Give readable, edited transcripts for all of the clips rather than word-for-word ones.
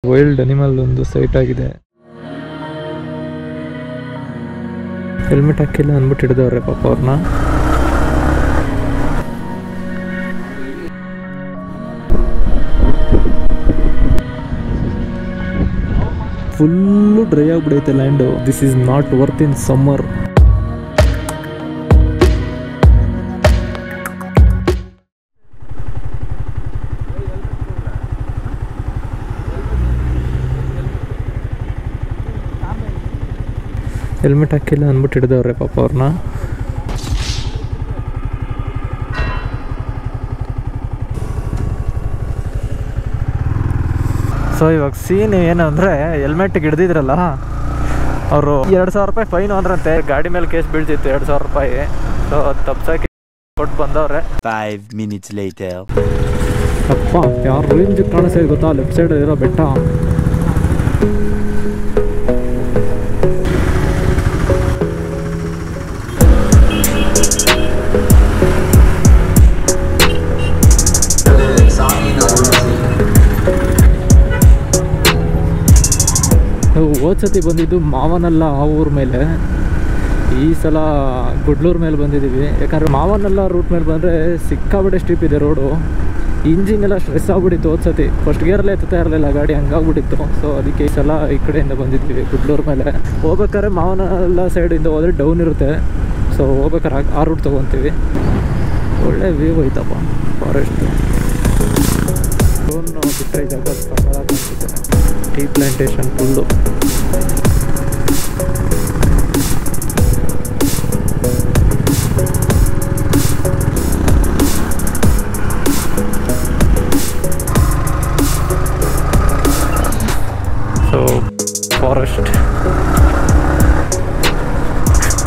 Wild animal ಒಂದು site ಆಗಿದೆ. Helmet ಹಾಕಿಲ್ಲ ಅಂದ್ಬಿಟ್ಟು ಹಿಡಿದವ್ರೆ ಪಾಪ ಅವ್ರನ್ನ. ಫುಲ್ಲು ಡ್ರೈ ಆಗಿಬಿಡೈತೆ land. This is not worth in summer. Helmet ಹಾಕಿಲ್ಲ ಅಂದ್ಬಿಟ್ಟು ಹಿಡಿದವ್ರೆ ಪಾಪ ಅವ್ರನ್ನ. ಸೊ ಇವಾಗ ಸೀನ್ ಏನು ಅಂದರೆ, ಹೆಲ್ಮೆಟ್ಗೆ ಹಿಡ್ದಿದ್ರಲ್ಲ ಅವರು 2000 ರೂಪಾಯಿ ಫೈನ್ ಅಂದ್ರಂತೆ. ಗಾಡಿ ಮೇಲೆ ಕೇಸ್ ಬೀಳ್ತಿತ್ತು 2000 ರೂಪಾಯಿ. ಸೊ ತಪ್ಸಾಕಿ ಕೊಟ್ಟು ಬಂದವ್ರೆ. 5 minutes later. ಅಪ್ಪ ಯಾರು ರೇಂಜ್ ಕಾಣಿಸ್ತಾ ಇದೆ ಗೊತ್ತಾ, ಲೆಫ್ಟ್ ಸೈಡ್ ಇರೋ ಬೆಟ್ಟ. ಹೋದ್ಸತಿ ಬಂದಿದ್ದು ಮಾವನಲ್ಲ ಆ ಊರ ಮೇಲೆ, ಈ ಸಲ ಗುಡ್ಲೂರು ಮೇಲೆ ಬಂದಿದ್ದೀವಿ. ಯಾಕಂದರೆ ಮಾವನಲ್ಲ ರೂಟ್ ಮೇಲೆ ಬಂದರೆ ಸಿಕ್ಕಾಬಿಟ್ಟೆ ಸ್ಟಿಪ್ ಇದೆ ರೋಡು. ಇಂಜಿನ್ ಎಲ್ಲ ಸ್ಟ್ರೆಸ್ ಆಗ್ಬಿಟ್ಟಿತ್ತು ಹೋದ್ಸತಿ. ಫಸ್ಟ್ ಗೇರಲ್ಲೇ ಎತ್ತಾ ಇರಲಿಲ್ಲ ಗಾಡಿ, ಹಂಗಾಗ್ಬಿಟ್ಟಿತ್ತು. ಸೊ ಅದಕ್ಕೆ ಈ ಸಲ ಈ ಕಡೆಯಿಂದ ಬಂದಿದ್ದೀವಿ ಗುಡ್ಲೂರು ಮೇಲೆ. ಹೋಗ್ಬೇಕಾದ್ರೆ ಮಾವನಲ್ಲ ಸೈಡಿಂದ ಹೋದರೆ ಡೌನ್ ಇರುತ್ತೆ. ಸೊ ಹೋಗ್ಬೇಕಾದ್ರೆ ಆ ರೂಟ್ ತೊಗೊತೀವಿ. ಒಳ್ಳೆ ವ್ಯೂ ಐತಪ್ಪ ಫಾರೆಸ್ಟ್. ಡ್ರೋನ್ ಬಿಟ್ಟರೆ ಜಾಗ ಕಾಣಿಸುತ್ತೆ. Tea plantation full. So forest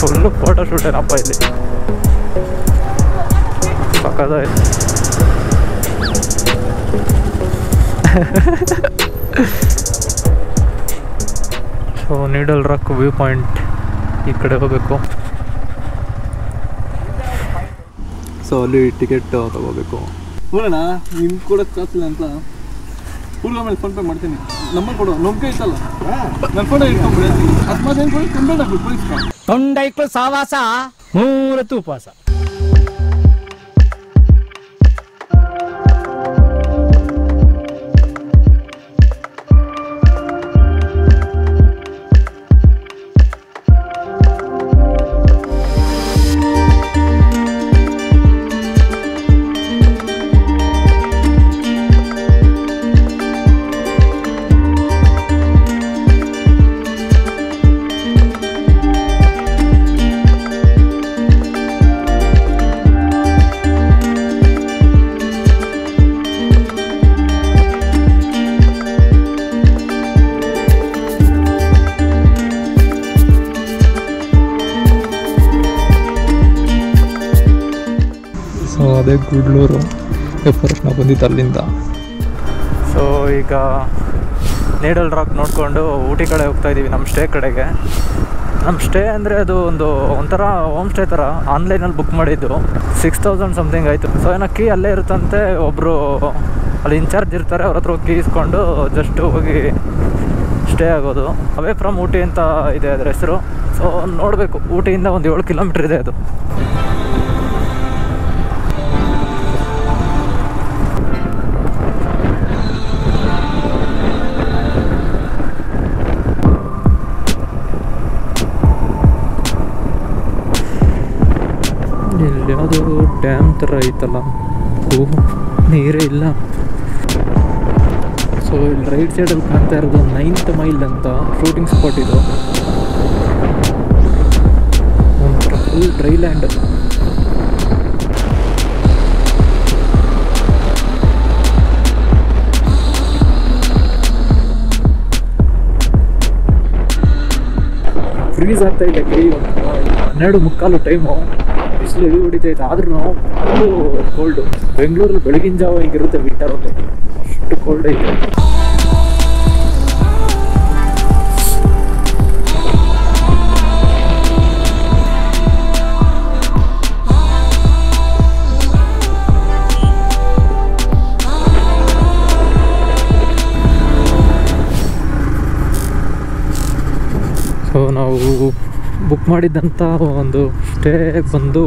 full photo shoot ಏನಪ್ಪ ಇಲ್ಲಿ, ಸಕ್ಕತ್ತಾಯ್ತು. So needle rock view point ಈ ಕಡೆ ಹೋಗಬೇಕು. ಸೊ ಅಲ್ಲಿ ಟಿಕೆಟ್ ತಗೋಬೇಕು. ನೋಡೋಣ, ನಿಮ್ಗೆ ಕೊಡೋದು ಕಾಸಿಲ್ಲ ಅಂತ ಹುಡುಗ ಮೇಲೆ ಫೋನ್ ಪೇ ಮಾಡ್ತೀನಿ. ನಂಬರ್ ಕೊಡು, ನಂಬಿಕೆ ಐತಲ್ಲ, ನನ್ನ ಫೋಟೋ ಇಟ್ಕೊಂಡ್ಬಿಡಿ. ಅಕಸ್ಮಾತ್ ಏನು ಕೊಡಿ ಕಂಪ್ಲೇಂಟ್ ಆಗ್ಬಿಟ್ಟು ಪೊಲೀಸ್ಗೆ. ತೊಂಡೈಕ್ಳು ಸಾವಾಸ 3 ಉಪವಾಸ. ಸೊ ಅದೇ ಗುಡ್ಲೂರು ಫಸ್ಟ್ ನಾವು ಬಂದಿದ್ದು ಅಲ್ಲಿಂದ. ಸೊ ಈಗ ನೀಡಲ್ ರಾಕ್ ನೋಡಿಕೊಂಡು ಊಟಿ ಕಡೆ ಹೋಗ್ತಾ ಇದ್ದೀವಿ, ನಮ್ಮ ಸ್ಟೇ ಕಡೆಗೆ. ನಮ್ಮ ಸ್ಟೇ ಅಂದರೆ ಅದು ಒಂಥರ ಹೋಮ್ ಸ್ಟೇ ಥರ. ಆನ್ಲೈನಲ್ಲಿ ಬುಕ್ ಮಾಡಿದ್ದು 6000 ಸಮಥಿಂಗ್ ಆಯಿತು. ಸೊ ಏನೋ ಕೀ ಅಲ್ಲೇ ಇರುತ್ತಂತೆ, ಒಬ್ಬರು ಅಲ್ಲಿ ಇನ್ಚಾರ್ಜ್ ಇರ್ತಾರೆ, ಅವ್ರ ಹತ್ರ ಕೀ ಇಸ್ಕೊಂಡು ಜಸ್ಟ್ ಹೋಗಿ ಸ್ಟೇ ಆಗೋದು. ಅವೇ ಫ್ರಮ್ ಊಟಿ ಅಂತ ಇದೆ ಅದರ ಹೆಸರು. ಸೊ ನೋಡಬೇಕು, ಊಟಿಯಿಂದ ಒಂದು 7 ಕಿಲೋಮೀಟ್ರ್ ಇದೆ ಅದು. ಇಲ್ಲಿ ಯಾವುದೋ ಡ್ಯಾಮ್ ಥರ ಐತಲ್ಲ, ನೀರೇ ಇಲ್ಲ. ಸೊ ಇಲ್ಲಿ ರೈಟ್ ಸೈಡಲ್ಲಿ ಕಾಣ್ತಾ ಇರೋದು 9th ಮೈಲ್ ಅಂತ ಶೂಟಿಂಗ್ ಸ್ಪಾಟ್ ಇದು. ಒಂಥರ ಫುಲ್ ಡ್ರೈ ಲ್ಯಾಂಡ್. ಫ್ರೀಸ್ ಆಗ್ತಾ ಇದೆ ಕೈ. 12:45 ಟೈಮು, ಬಿಸಿಲು ಹೆವಿ ಹೊಡಿತೈತೆ. ಆದ್ರೂ ಫುಲ್ಲು ಕೋಲ್ಡು. ಬೆಂಗಳೂರಲ್ಲಿ ಬೆಳಗಿನ ಜಾವ ಹಿಂಗಿರುತ್ತೆ ವಿಂಟರಲ್ಲಿ, ಅಷ್ಟು ಕೋಲ್ಡ್ ಐತೆ. ಸೊ ನಾವು ಬುಕ್ ಮಾಡಿದ್ದಂಥ ಒಂದು ಸ್ಟೇ ಬಂದು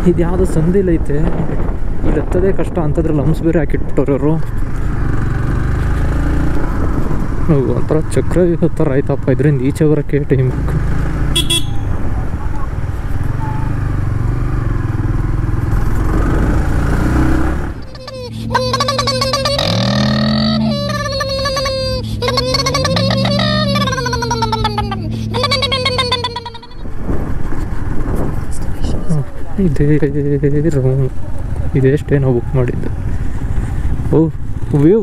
ಇದು ಯಾವುದೋ ಸಂದಿಲೈತೆ, ಇಲ್ಲಿ ಹತ್ತೋದೇ ಕಷ್ಟ ಅಂತದ್ರಲ್ಲಿ ಹಂಸ್ ಬೇರೆ ಹಾಕಿಟ್ಬಿಟ್ಟವ್ರು ಅವರು. ಒಂಥರ ಚಕ್ರವ್ಯೂಹ ಥರ ಆಯ್ತಪ್ಪ, ಇದರಿಂದ ಈಚೆ ಬರೋಕ್ಕೆ ಟೈಮ್ ಬೇಕು. ಇದೇ ಸ್ಟೇ ನಾವು ಬುಕ್ ಮಾಡಿದ್ದು. ಓಹ್ ವ್ಯೂ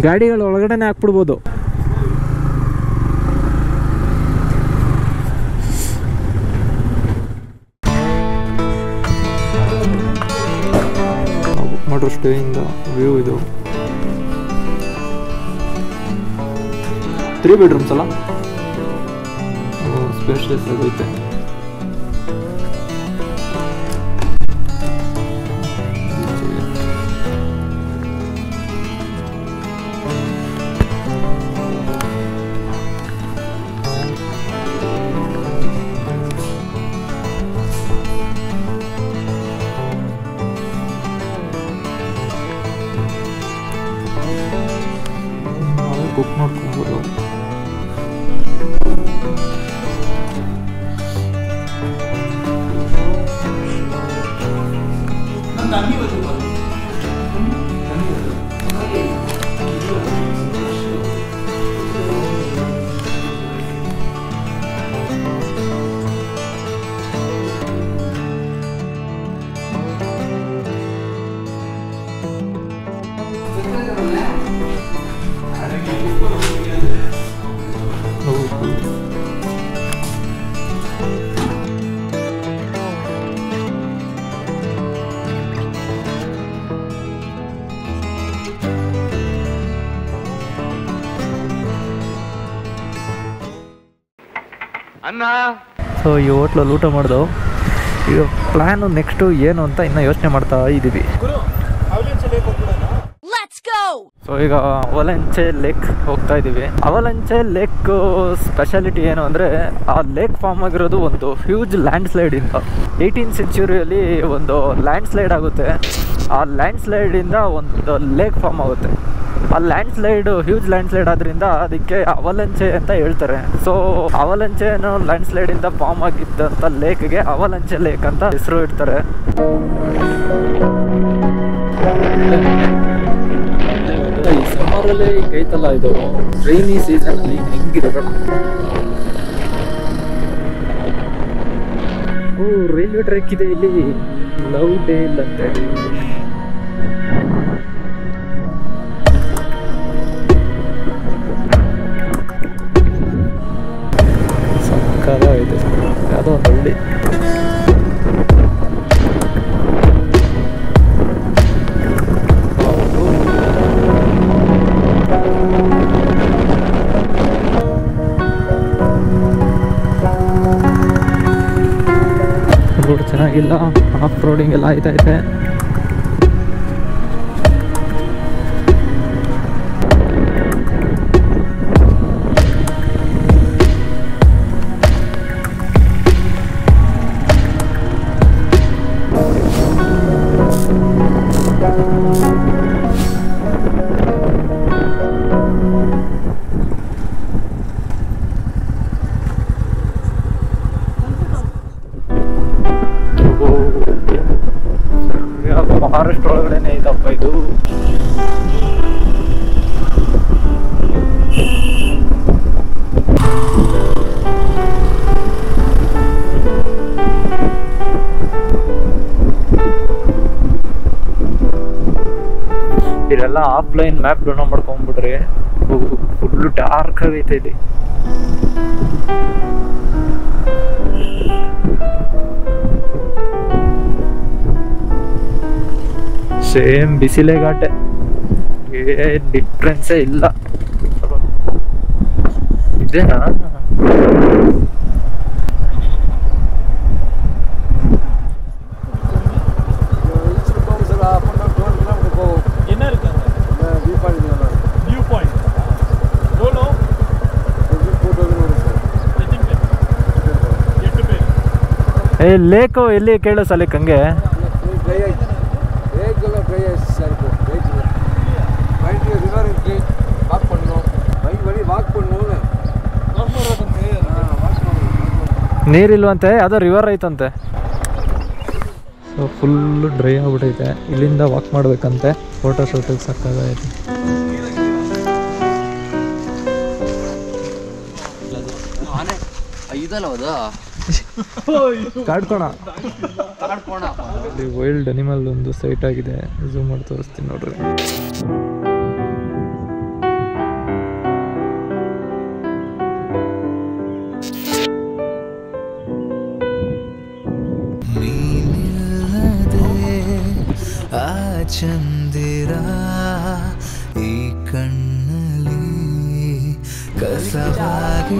ಗಾಡಿಗಳ ಒಳಗಡೆನೆ ಹಾಕ್ಬಿಡ್ಬೋದು. ನಾವು ಬುಕ್ ಮಾಡಿರೋ ಸ್ಟೇಯಿಂದ ವ್ಯೂ ಇದು 3 bedrooms ಅಲ್ಲ, ಸ್ಪೇಷಿಯಸ್ ಆಗೈತೆ. ನಾವು ಬುಕ್ ಮಾಡ್ಕೊಬೋದು. ಸೊ ಈ ಹೋಟ್ಲಲ್ಲಿ ಊಟ ಮಾಡ್ದವು. ಈಗ ಪ್ಲ್ಯಾನು ನೆಕ್ಸ್ಟು ಏನು ಅಂತ ಇನ್ನೂ ಯೋಚನೆ ಮಾಡ್ತಾ ಇದ್ದೀವಿ. ಸೊ ಈಗ ಅವಲಂಚೆ ಲೇಕ್ ಹೋಗ್ತಾ ಇದ್ದೀವಿ. ಅವಲಂಚೆ ಲೇಕ್ ಸ್ಪೆಷಾಲಿಟಿ ಏನು ಅಂದರೆ, ಆ ಲೇಕ್ ಫಾರ್ಮ್ ಆಗಿರೋದು ಒಂದು ಹ್ಯೂಜ್ ಲ್ಯಾಂಡ್ ಸ್ಲೈಡಿಂದ. 18th centuryಯಲ್ಲಿ ಒಂದು ಲ್ಯಾಂಡ್ ಸ್ಲೈಡ್ ಆಗುತ್ತೆ. ಆ ಲ್ಯಾಂಡ್ ಸ್ಲೈಡಿಂದ ಒಂದು ಲೇಕ್ ಫಾರ್ಮ್ ಆಗುತ್ತೆ. ಆ land slide huge land slide ಆದ್ರಿಂದ ಅದಕ್ಕೆ ಅವಲಂಚೆ ಅಂತ ಹೇಳ್ತಾರೆ. ಸೊ ಅವಲಂಚೆ ಅನ್ನೋ ಲ್ಯಾಂಡ್ ಸ್ಲೈಡಿಂದ ಫಾರ್ಮ್ ಆಗಿದ್ದಂಥ ಲೇಕ್ಗೆ ಅವಲಂಚೆ ಲೇಕ್ ಅಂತ ಹೆಸರು ಇಡ್ತಾರೆ. ಈ ಸಮ್ಮರಲ್ಲೇ ಈಗ ಐತಲ್ಲ, ಇದು ರೈನಿ ಸೀಸನಲ್ಲಿ ಹೆಂಗಿರೋದು. ಓ ರೈಲ್ವೆ ಟ್ರ್ಯಾಕ್ ಇದೆ ಇಲ್ಲಿ, ಲವ್ ಡೇಲ್ ಅಂತ ಹೇಳಿ. ಸಕ್ಕತ್ತಾಗಿದೆ, ಯಾವುದೋ ಒಂದು ಹಳ್ಳಿ. ರೋಡ್ ಚೆನ್ನಾಗಿಲ್ಲ, ಆಫ್ ರೋಡಿಂಗ್ ಎಲ್ಲ ಆಯ್ತೈತೆ. ಫಾರೆಸ್ಟ್ ಒಳಗಡೆನೆ ಇದಪ್ಪ ಇದು. ಇದೆಲ್ಲ ಆಫ್ಲೈನ್ ಮ್ಯಾಪ್ ಡೌನ್ಲೋಡ್ ಮಾಡ್ಕೊಂಡ್ಬಿಟ್ರೆ ಫುಲ್ ಡಾರ್ಕ್ ಆಗೈತೆ ಇಲ್ಲಿ. ಸೇಮ್ ಬಿಸಿಲೇ ಘಾಟೆ, ಏನ್ ಡಿಫ್ರೆನ್ಸೇ ಇಲ್ಲ. ಇದೇನಾ என்ன இருக்கு ಏ ಲೇಕು ಎಲ್ಲಿ ಕೇಳು ಸಲಿಕ್ ಹಂಗೆ ನೀರಿಲ್ವಂತೆ ಯಾವುದೋ ರಿವರ್ ಐತಂತೆ. ಸೊ ಫುಲ್ಲು ಡ್ರೈ ಆಗ್ಬಿಟ್ಟೈತೆ. ಇಲ್ಲಿಂದ ವಾಕ್ ಮಾಡ್ಬೇಕಂತೆ. ಫೋಟೋ ಶೂಟಿಗೆ ಸಾಕಾಗೈತೆ. ಕಾಡ್ಕೋಣ ವೈಲ್ಡ್ ಅನಿಮಲ್ ಒಂದು ಸೈಟ್ ಆಗಿದೆ. ಝೂಮ್ ಮಾಡಿ ತೋರಿಸ್ತೀನಿ ನೋಡ್ರಿ. ಚಂದಿರ ಈ ಕಣ್ಣಲ್ಲಿ ಕಸವಾಗಿ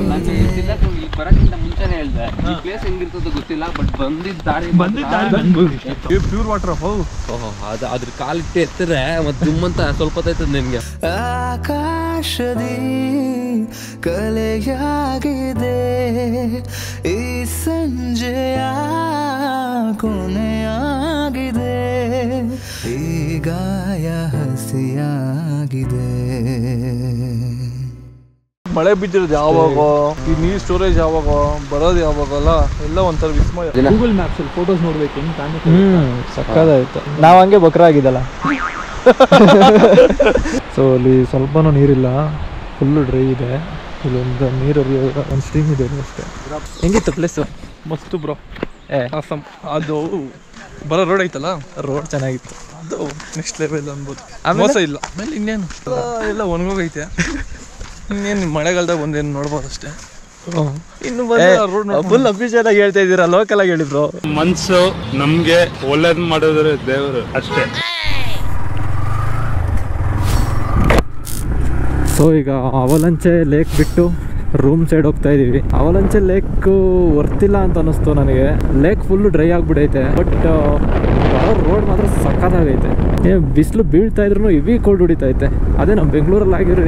ಬರಕ್ಕಿಂತ ಮುಂಚೆನೆ ಹೇಳ್ದೆ ಈ ಪ್ಲೇಸ್ ಹೆಂಗಿರ್ತದೆ ಗೊತ್ತಿಲ್ಲ, ಬಟ್ ಬಂದಿದ್ದಾರೆ ಪ್ಯೂರ್ ವಾಟರ್. ಅದು ಅದ್ರ ಕಾಲಿಟ್ಟು ಎತ್ತರೆ ಮತ್ತೆ ದುಮ್ಮಂತ ಸ್ವಲ್ಪ ಹೊತ್ತೈತದ ನಿನ್ಗೆ. ಆಕಾಶದಿ ಕಲೆಯಾಗಿದೆ ಈ ಸಂಜೆಯ ಕೊನೆಯಾಗಿದೆ, ಈ ಗಾಯ ಹಸಿಯಾಗಿದೆ. ಮಳೆ ಬಿದ್ದಿರೋದು ಯಾವಾಗ, ಈ ನೀರ್ ಸ್ಟೋರೇಜ್ ಯಾವಾಗ, ಬರೋದು ಯಾವಾಗಲ್ಲ ಎಲ್ಲ ಒಂಥರ ವಿಸ್ಮಯ. ಗೂಗಲ್ ಮ್ಯಾಪ್ಸ್ ಅಲ್ಲಿ ಫೋಟೋಸ್ ನೋಡ್ಬೇಕು ಹೆಂಗ್ ಕಾಣುತ್ತೆ. ಸಕ್ಕದಾಯ್ತು. ನಾವ್ ಹಂಗೆ ಬಕ್ರ ಆಗಿದ್ದಲ್ಲ. ಸೊ ಅಲ್ಲಿ ಸ್ವಲ್ಪನೂ ನೀರಿಲ್ಲ, ಫುಲ್ಲು ಡ್ರೈ ಇದೆ. ಇಲ್ಲೊಂದು ನೀರು ಒಂದು ಸ್ಟ್ರೀಮ್ ಇದೆ ಅಷ್ಟೇ. ಹೆಂಗಿತ್ತು ಪ್ಲೇಸು? ಮಸ್ತು ಬ್ರೋ. ಆಸಮ್. ಅದು ಬರೋ ರೋಡ್ ಐತಲ್ಲ, ರೋಡ್ ಚೆನ್ನಾಗಿತ್ತು. ಅದು ನೆಕ್ಸ್ಟ್ ಲೆವೆಲ್ ಅನ್ಬೋದು. ಮೋಸ ಇಲ್ಲ. ಆಮೇಲೆ ಇನ್ನೇನು ಎಲ್ಲ ಒಣಗೋಗೈತೆ. ಇನ್ನೇನು ಮಳೆಗಾಲದಾಗ ಒಂದೇನು ನೋಡ್ಬೋದು ಅಷ್ಟೇ. ಇನ್ನು ಫುಲ್ ಅಫಿಷಿಯಲ್ ಆಗಿ ಹೇಳ್ತಾ ಇದ್ದೀರಾ, ಲೋಕಲ್ ಆಗಿ ಹೇಳಿದ್ರು. ಮನ್ಸು ನಮ್ಗೆ ಒಳ್ಳೇದ್ ಮಾಡಿದ್ರೆ ದೇವರು ಅಷ್ಟೇ. ಸೊ ಈಗ ಅವಲಂಚೆ ಲೇಕ್ ಬಿಟ್ಟು ರೂಮ್ ಸೈಡ್ ಹೋಗ್ತಾ ಇದೀವಿ. ಅವಲಂಚೆ ಲೇಕ್ ವರ್ತಿಲ್ಲ ಅಂತ ಅನ್ನಿಸ್ತು ನನಗೆ. ಲೇಕ್ ಫುಲ್ಲು ಡ್ರೈ ಆಗಿಬಿಡೈತೆ, ಬಟ್ ರೋಡ್ ಮಾತ್ರ ಸಕ್ಕತ್ತಾಗೈತೆ. ಬಿಸಿಲು ಬೀಳ್ತಾ ಇದ್ರು ಹೆವಿ ಕೋಲ್ಡ್ ಹೊಡಿತೈತೆ. ಅದೇ ನಮ್ಮ ಬೆಂಗಳೂರಲ್ಲಿ ಆಗಿರೋ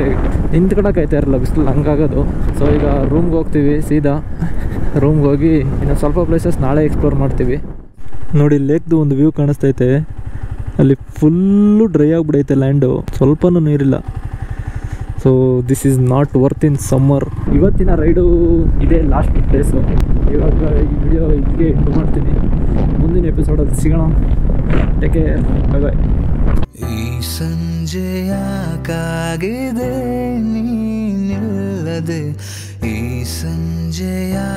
ನಿಂತ್ಕೊಳಕೈತೆ ಇರಲ್ಲ ಬಿಸಿಲು, ಹಂಗಾಗೋದು. ಸೊ ಈಗ ರೂಮ್ಗೆ ಹೋಗ್ತೀವಿ. ಸೀದಾ ರೂಮ್ಗೆ ಹೋಗಿ ಇನ್ನು ಸ್ವಲ್ಪ ಪ್ಲೇಸಸ್ ನಾಳೆ ಎಕ್ಸ್ಪ್ಲೋರ್ ಮಾಡ್ತೀವಿ. ನೋಡಿ ಲೇಕ್ದು ಒಂದು ವ್ಯೂ ಕಾಣಿಸ್ತೈತೆ. ಅಲ್ಲಿ ಫುಲ್ಲು ಡ್ರೈ ಆಗಿಬಿಡೈತೆ ಲ್ಯಾಂಡು, ಸ್ವಲ್ಪನೂ ನೀರಿಲ್ಲ. So this is not worth in summer. ಇವತ್ತಿನ ರೈಡು ಇದೇ ಲಾಸ್ಟ್ ಪ್ಲೇಸು. ಇವಾಗ ಈ ವಿಡಿಯೋ ಇಲ್ಲಿಗೆ ಎಂಡ್ ಮಾಡ್ತೀನಿ. ಮುಂದಿನ ಎಪಿಸೋಡಲ್ಲಿ ಸಿಗೋಣ. Take care, bye bye. ಈ ಸಂಜೆಯಾಕಾಗಿದೆ ನೀನಿಲ್ಲದೆ, ಈ ಸಂಜೆಯಾಕಾಗಿದೆ